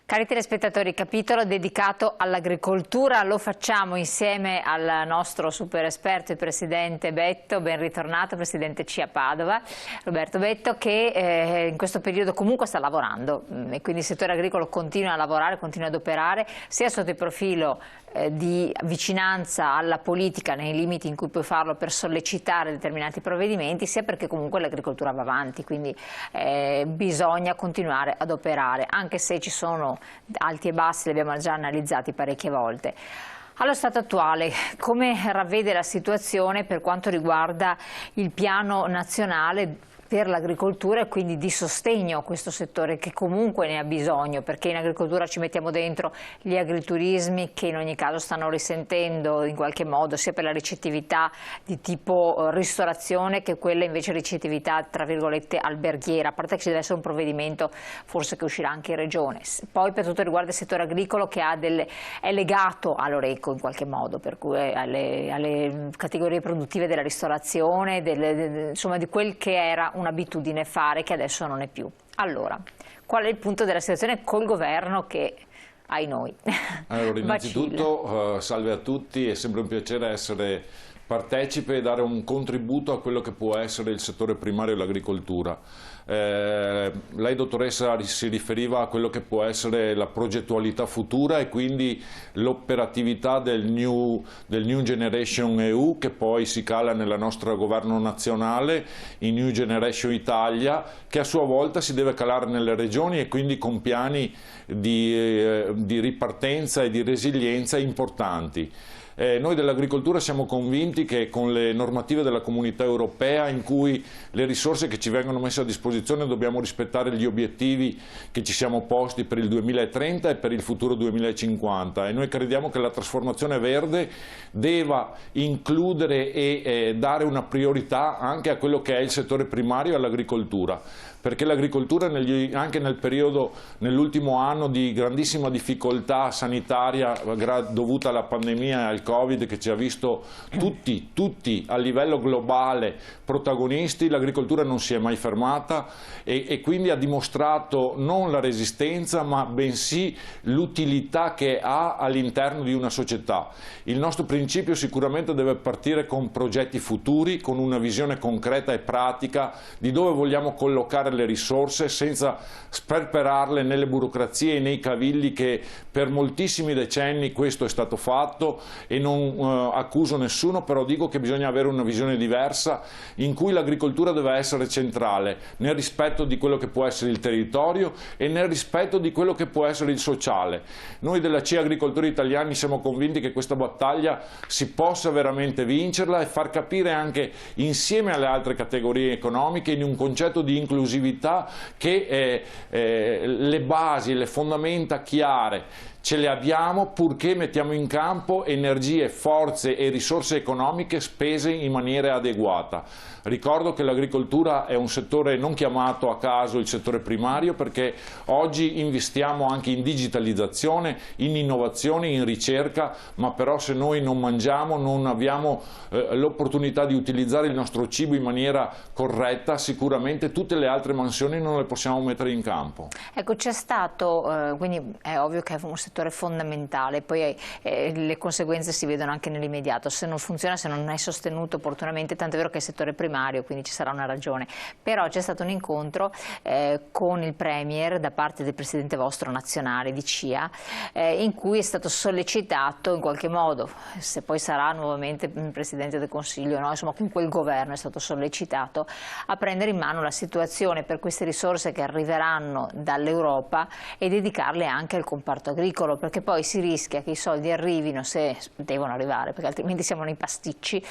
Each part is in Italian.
Cari telespettatori, capitolo dedicato all'agricoltura, lo facciamo insieme al nostro super esperto, il Presidente Betto, ben ritornato, Presidente CIA Padova, Roberto Betto, che in questo periodo comunque sta lavorando e quindi il settore agricolo continua a lavorare, continua ad operare, sia sotto il profilo di vicinanza alla politica nei limiti in cui puoi farlo per sollecitare determinati provvedimenti, sia perché comunque l'agricoltura va avanti, quindi bisogna continuare ad operare, anche se ci sono alti e bassi, li abbiamo già analizzati parecchie volte. Allo stato attuale, come ravvede la situazione per quanto riguarda il piano nazionale per l'agricoltura e quindi di sostegno a questo settore che comunque ne ha bisogno, perché in agricoltura ci mettiamo dentro gli agriturismi che in ogni caso stanno risentendo in qualche modo sia per la ricettività di tipo ristorazione che quella invece ricettività tra virgolette alberghiera, a parte che ci deve essere un provvedimento forse che uscirà anche in regione. Poi per tutto riguarda il settore agricolo che è legato all'Oreco in qualche modo, per cui alle categorie produttive della ristorazione, insomma di quel che era un'abitudine fare che adesso non è più. Allora, qual è il punto della situazione col governo che, ai noi, allora, innanzitutto salve a tutti, è sempre un piacere essere partecipe e dare un contributo a quello che può essere il settore primario dell'agricoltura. Lei dottoressa si riferiva a quello che può essere la progettualità futura e quindi l'operatività del New Generation EU che poi si cala nel nostro governo nazionale, in New Generation Italia, che a sua volta si deve calare nelle regioni e quindi con piani di ripartenza e di resilienza importanti. Noi dell'agricoltura siamo convinti che con le normative della Comunità Europea, in cui le risorse che ci vengono messe a disposizione dobbiamo rispettare gli obiettivi che ci siamo posti per il 2030 e per il futuro 2050, e noi crediamo che la trasformazione verde debba includere e dare una priorità anche a quello che è il settore primario e all'agricoltura, perché l'agricoltura anche nell'ultimo anno di grandissima difficoltà sanitaria dovuta alla pandemia e al Covid che ci ha visto tutti a livello globale protagonisti, l'agricoltura non si è mai fermata e quindi ha dimostrato non la resistenza ma bensì l'utilità che ha all'interno di una società. Il nostro principio sicuramente deve partire con progetti futuri, con una visione concreta e pratica di dove vogliamo collocare le risorse senza sperperarle nelle burocrazie e nei cavilli che per moltissimi decenni questo è stato fatto, e non accuso nessuno, però dico che bisogna avere una visione diversa in cui l'agricoltura deve essere centrale nel rispetto di quello che può essere il territorio e nel rispetto di quello che può essere il sociale. Noi della CIA Agricoltori Italiani siamo convinti che questa battaglia si possa veramente vincerla e far capire anche insieme alle altre categorie economiche in un concetto di inclusività che le basi, le fondamenta chiare ce le abbiamo purché mettiamo in campo energie, forze e risorse economiche spese in maniera adeguata. Ricordo che l'agricoltura è un settore non chiamato a caso il settore primario, perché oggi investiamo anche in digitalizzazione, in innovazione, in ricerca, ma però se noi non mangiamo, non abbiamo l'opportunità di utilizzare il nostro cibo in maniera corretta, sicuramente tutte le altre mansioni non le possiamo mettere in campo. Ecco, c'è stato, quindi è ovvio che è un settore fondamentale, poi le conseguenze si vedono anche nell'immediato, se non funziona, se non è sostenuto opportunamente, tant'è vero che è il settore primario, quindi ci sarà una ragione, però c'è stato un incontro con il Premier da parte del Presidente vostro nazionale di CIA, in cui è stato sollecitato in qualche modo, se poi sarà nuovamente il Presidente del Consiglio, no? Insomma comunque il governo è stato sollecitato a prendere in mano la situazione per queste risorse che arriveranno dall'Europa e dedicarle anche al comparto agricolo, perché poi si rischia che i soldi arrivino, se devono arrivare, perché altrimenti siamo nei pasticci,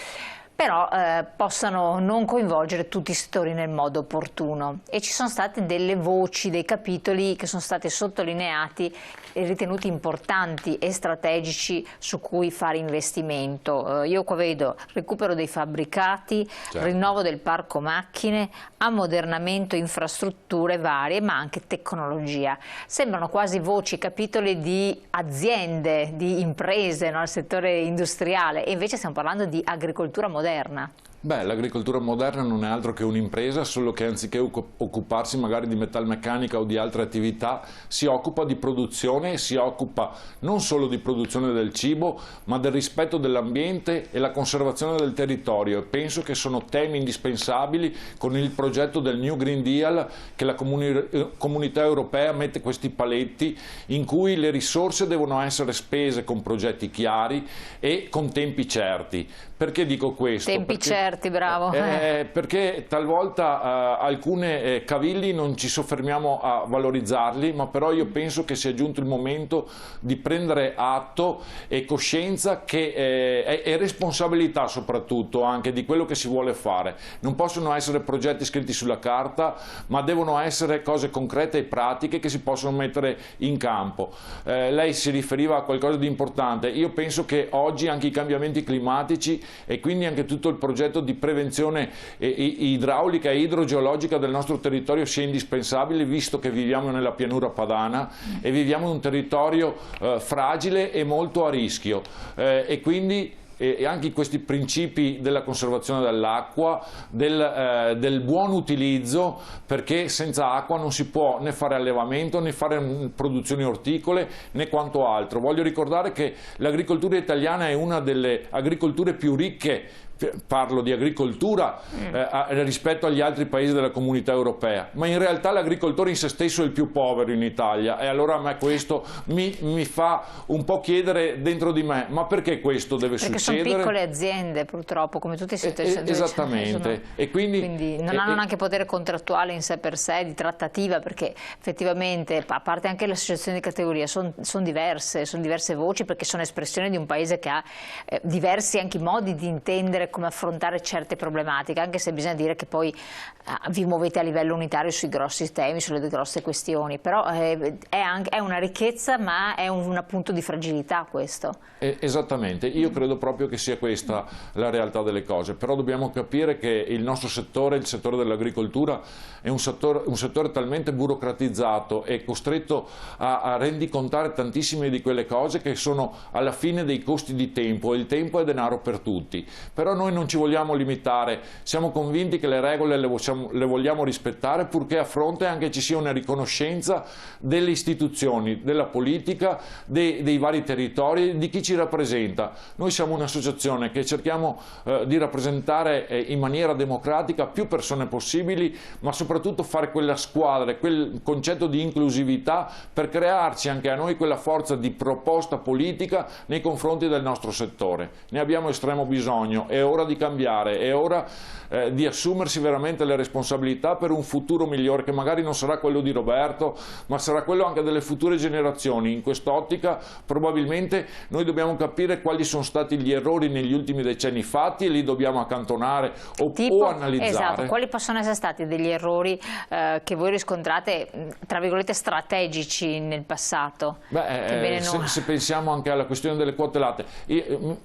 però possano non coinvolgere tutti i settori nel modo opportuno, e ci sono state delle voci, dei capitoli che sono stati sottolineati e ritenuti importanti e strategici su cui fare investimento. Io qua vedo recupero dei fabbricati, certo, rinnovo del parco macchine, ammodernamento infrastrutture varie, ma anche tecnologia. Sembrano quasi voci, capitoli di aziende, di imprese, no? Al settore industriale, e invece stiamo parlando di agricoltura moderna. Beh, l'agricoltura moderna non è altro che un'impresa, solo che anziché occuparsi magari di metalmeccanica o di altre attività, si occupa di produzione e si occupa non solo di produzione del cibo, ma del rispetto dell'ambiente e la conservazione del territorio. E penso che sono temi indispensabili con il progetto del New Green Deal, che la Comunità Europea mette questi paletti in cui le risorse devono essere spese con progetti chiari e con tempi certi. Perché dico questo? Tempi certi, bravo. Perché talvolta alcuni cavilli non ci soffermiamo a valorizzarli, ma però io penso che sia giunto il momento di prendere atto e coscienza e responsabilità soprattutto anche di quello che si vuole fare. Non possono essere progetti scritti sulla carta, ma devono essere cose concrete e pratiche che si possono mettere in campo. Lei si riferiva a qualcosa di importante. Io penso che oggi anche i cambiamenti climatici e quindi anche tutto il progetto di prevenzione idraulica e idrogeologica del nostro territorio sia indispensabile, visto che viviamo nella pianura padana e viviamo in un territorio fragile e molto a rischio, e quindi anche questi principi della conservazione dell'acqua, del buon utilizzo, perché senza acqua non si può né fare allevamento né fare produzioni orticole né quanto altro. Voglio ricordare che l'agricoltura italiana è una delle agricolture più ricche, parlo di agricoltura, rispetto agli altri paesi della Comunità Europea, ma in realtà l'agricoltore in se stesso è il più povero in Italia, e allora a me questo mi fa un po' chiedere dentro di me, ma perché questo deve succedere? Perché sono piccole aziende purtroppo, come tutti i settori. Esattamente. E quindi non hanno neanche potere contrattuale in sé per sé, di trattativa, perché effettivamente, a parte anche le associazioni di categoria, sono diverse voci, perché sono espressione di un paese che ha diversi anche modi di intendere come affrontare certe problematiche, anche se bisogna dire che poi vi muovete a livello unitario sui grossi temi, sulle grosse questioni, però è una ricchezza, ma è un punto di fragilità questo. Esattamente, io credo proprio che sia questa la realtà delle cose, però dobbiamo capire che il nostro settore, il settore dell'agricoltura, è un settore talmente burocratizzato e costretto a rendicontare tantissime di quelle cose che sono alla fine dei costi di tempo, e il tempo è denaro per tutti. Però noi non ci vogliamo limitare, siamo convinti che le regole le vogliamo rispettare, purché a fronte anche ci sia una riconoscenza delle istituzioni, della politica, dei vari territori, di chi ci rappresenta. Noi siamo un'associazione che cerchiamo di rappresentare in maniera democratica più persone possibili, ma soprattutto fare quella squadra, quel concetto di inclusività, per crearci anche a noi quella forza di proposta politica nei confronti del nostro settore. Ne abbiamo estremo bisogno. È ora di cambiare, è ora di assumersi veramente le responsabilità per un futuro migliore, che magari non sarà quello di Roberto, ma sarà quello anche delle future generazioni. In quest'ottica probabilmente noi dobbiamo capire quali sono stati gli errori negli ultimi decenni fatti, e li dobbiamo accantonare o analizzare. Esatto, quali possono essere stati degli errori che voi riscontrate, tra virgolette, strategici nel passato? Se pensiamo anche alla questione delle quote latte,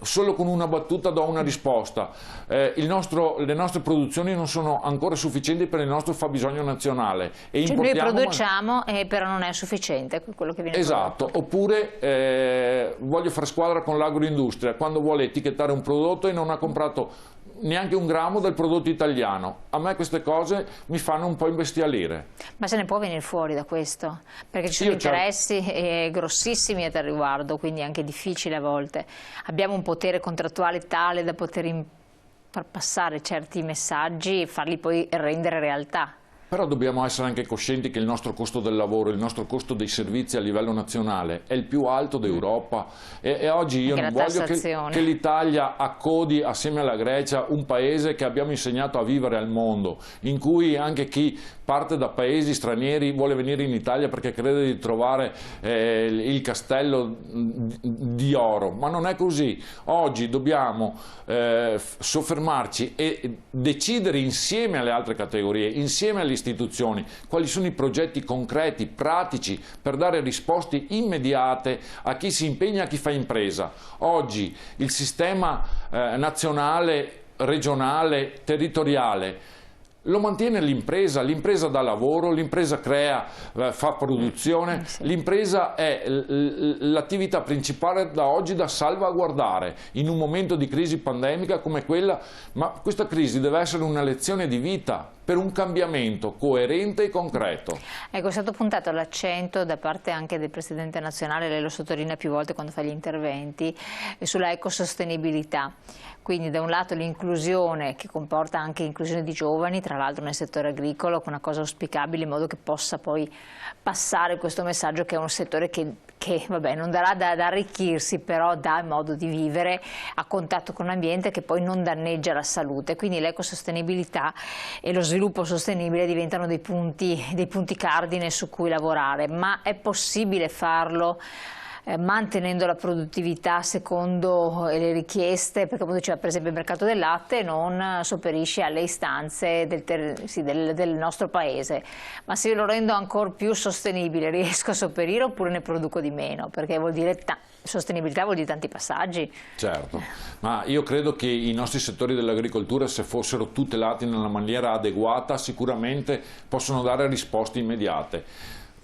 solo con una battuta do una risposta. Le nostre produzioni non sono ancora sufficienti per il nostro fabbisogno nazionale. Cioè noi produciamo, però non è sufficiente quello che viene esatto, prodotto. Oppure voglio fare squadra con l'agroindustria, quando vuole etichettare un prodotto e non ha comprato neanche un grammo del prodotto italiano. A me queste cose mi fanno un po' imbestialire. Ma se ne può venire fuori da questo? Perché ci sono interessi grossissimi a tal riguardo, quindi è anche difficile a volte. Abbiamo un potere contrattuale tale da poter far passare certi messaggi e farli poi rendere realtà. Però dobbiamo essere anche coscienti che il nostro costo del lavoro, il nostro costo dei servizi a livello nazionale è il più alto d'Europa, e oggi io non voglio che l'Italia accodi assieme alla Grecia un paese che abbiamo insegnato a vivere al mondo, in cui anche chi parte da paesi stranieri vuole venire in Italia perché crede di trovare il castello di oro, ma non è così. Oggi dobbiamo soffermarci e decidere insieme alle altre categorie, insieme alle istituzioni, quali sono i progetti concreti, pratici, per dare risposte immediate a chi si impegna, a chi fa impresa. Oggi il sistema nazionale, regionale, territoriale lo mantiene l'impresa, l'impresa dà lavoro, l'impresa crea, fa produzione, l'impresa è l'attività principale da oggi da salvaguardare in un momento di crisi pandemica come quella, ma questa crisi deve essere una lezione di vita per un cambiamento coerente e concreto. Ecco, è stato puntato l'accento da parte anche del Presidente nazionale, lei lo sottolinea più volte quando fa gli interventi, sulla ecosostenibilità. Quindi da un lato l'inclusione, che comporta anche inclusione di giovani, tra l'altro nel settore agricolo, che è una cosa auspicabile in modo che possa poi passare questo messaggio che è un settore che vabbè, non darà da arricchirsi, però dà modo di vivere a contatto con l'ambiente che poi non danneggia la salute. Quindi l'ecosostenibilità e lo sviluppo sostenibile diventano dei punti cardine su cui lavorare, ma è possibile farlo mantenendo la produttività secondo le richieste, perché come diceva per esempio il mercato del latte non sopperisce alle istanze del nostro paese, ma se io lo rendo ancora più sostenibile riesco a sopperire oppure ne produco di meno, perché vuol dire sostenibilità vuol dire tanti passaggi. Certo, ma io credo che i nostri settori dell'agricoltura, se fossero tutelati nella maniera adeguata, sicuramente possono dare risposte immediate.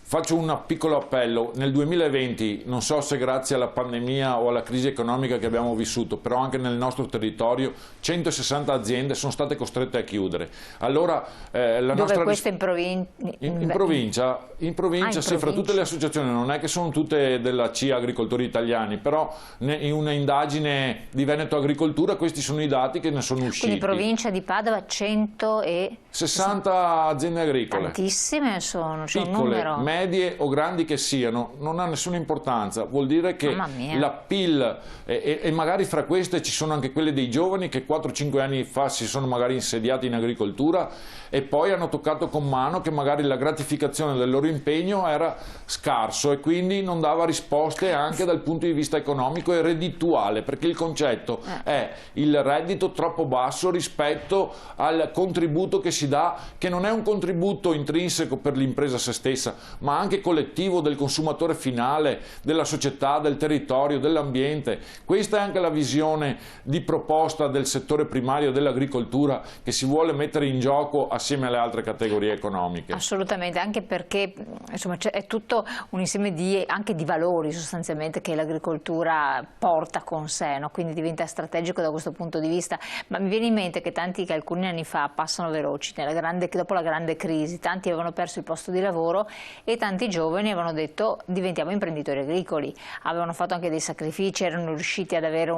Faccio un piccolo appello: nel 2020, non so se grazie alla pandemia o alla crisi economica che abbiamo vissuto, però anche nel nostro territorio 160 aziende sono state costrette a chiudere. Allora, Dove queste in provincia? In provincia, sì, fra tutte le associazioni, non è che sono tutte della CIA Agricoltori Italiani, però in una indagine di Veneto Agricoltura questi sono i dati che ne sono usciti. Quindi provincia di Padova 160 aziende agricole. Tantissime sono, c'è un piccole, numero. Medie o grandi che siano, non ha nessuna importanza, vuol dire che la PIL, e magari fra queste ci sono anche quelle dei giovani che 4-5 anni fa si sono magari insediati in agricoltura e poi hanno toccato con mano che magari la gratificazione del loro impegno era scarso e quindi non dava risposte anche dal punto di vista economico e reddituale, perché il concetto è il reddito troppo basso rispetto al contributo che si dà, che non è un contributo intrinseco per l'impresa se stessa, ma anche collettivo del consumatore finale, della società, del territorio, dell'ambiente. Questa è anche la visione di proposta del settore primario dell'agricoltura che si vuole mettere in gioco assieme alle altre categorie economiche. Assolutamente, anche perché insomma, è tutto un insieme anche di valori sostanzialmente che l'agricoltura porta con sé, no? Quindi diventa strategico da questo punto di vista. Ma mi viene in mente che alcuni anni fa passano veloci, dopo la grande crisi, tanti avevano perso il posto di lavoro e tanti giovani avevano detto diventiamo imprenditori agricoli, avevano fatto anche dei sacrifici, erano riusciti ad avere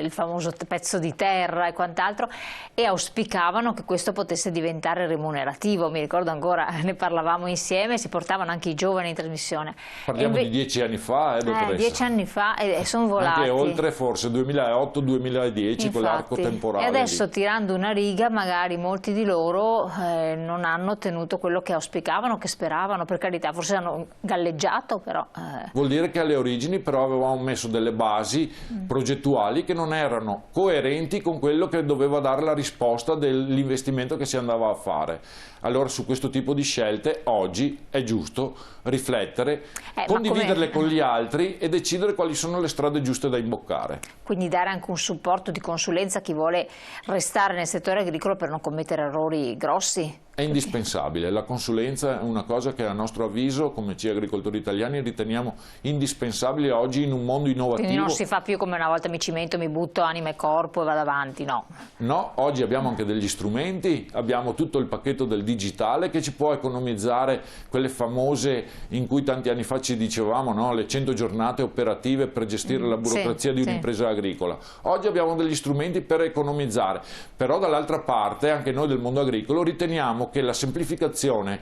il famoso pezzo di terra e quant'altro e auspicavano che questo potesse diventare remunerativo. Mi ricordo ancora, ne parlavamo insieme, si portavano anche i giovani in trasmissione. Parliamo di 10 anni fa, dottoressa? 10 anni fa e sono volati. Anche oltre forse 2008-2010 con l'arco temporale. E adesso lì, tirando una riga magari molti di loro non hanno ottenuto quello che auspicavano, che speravano, per carità, forse hanno galleggiato però. Vuol dire che alle origini però avevamo messo delle basi progettuali che non erano coerenti con quello che doveva dare la risposta dell'investimento che si andava a fare. Allora su questo tipo di scelte oggi è giusto riflettere, condividerle con gli altri e decidere quali sono le strade giuste da imboccare. Quindi dare anche un supporto di consulenza a chi vuole restare nel settore agricolo per non commettere errori grossi. È indispensabile, la consulenza è una cosa che a nostro avviso come CIA Agricoltori Italiani riteniamo indispensabile oggi in un mondo innovativo. Quindi non si fa più come una volta mi cimento, mi butto anima e corpo e vado avanti, no. No, oggi abbiamo anche degli strumenti, abbiamo tutto il pacchetto del digitale che ci può economizzare quelle famose in cui tanti anni fa ci dicevamo, no, le 100 giornate operative per gestire la burocrazia di un'impresa agricola. Oggi abbiamo degli strumenti per economizzare, però dall'altra parte anche noi del mondo agricolo riteniamo che la semplificazione,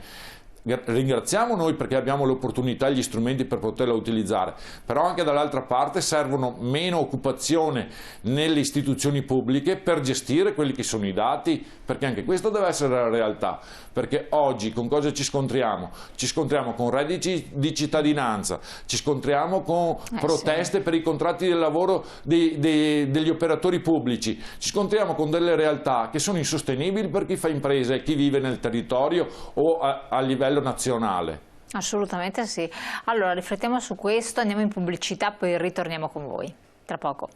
ringraziamo noi perché abbiamo l'opportunità e gli strumenti per poterla utilizzare, però anche dall'altra parte servono meno occupazione nelle istituzioni pubbliche per gestire quelli che sono i dati, perché anche questa deve essere la realtà, perché oggi con cosa ci scontriamo? Ci scontriamo con redditi di cittadinanza, ci scontriamo con proteste per i contratti di lavoro degli operatori pubblici, ci scontriamo con delle realtà che sono insostenibili per chi fa impresa e chi vive nel territorio o a livello nazionale. Assolutamente sì. Allora riflettiamo su questo, andiamo in pubblicità, poi ritorniamo con voi tra poco.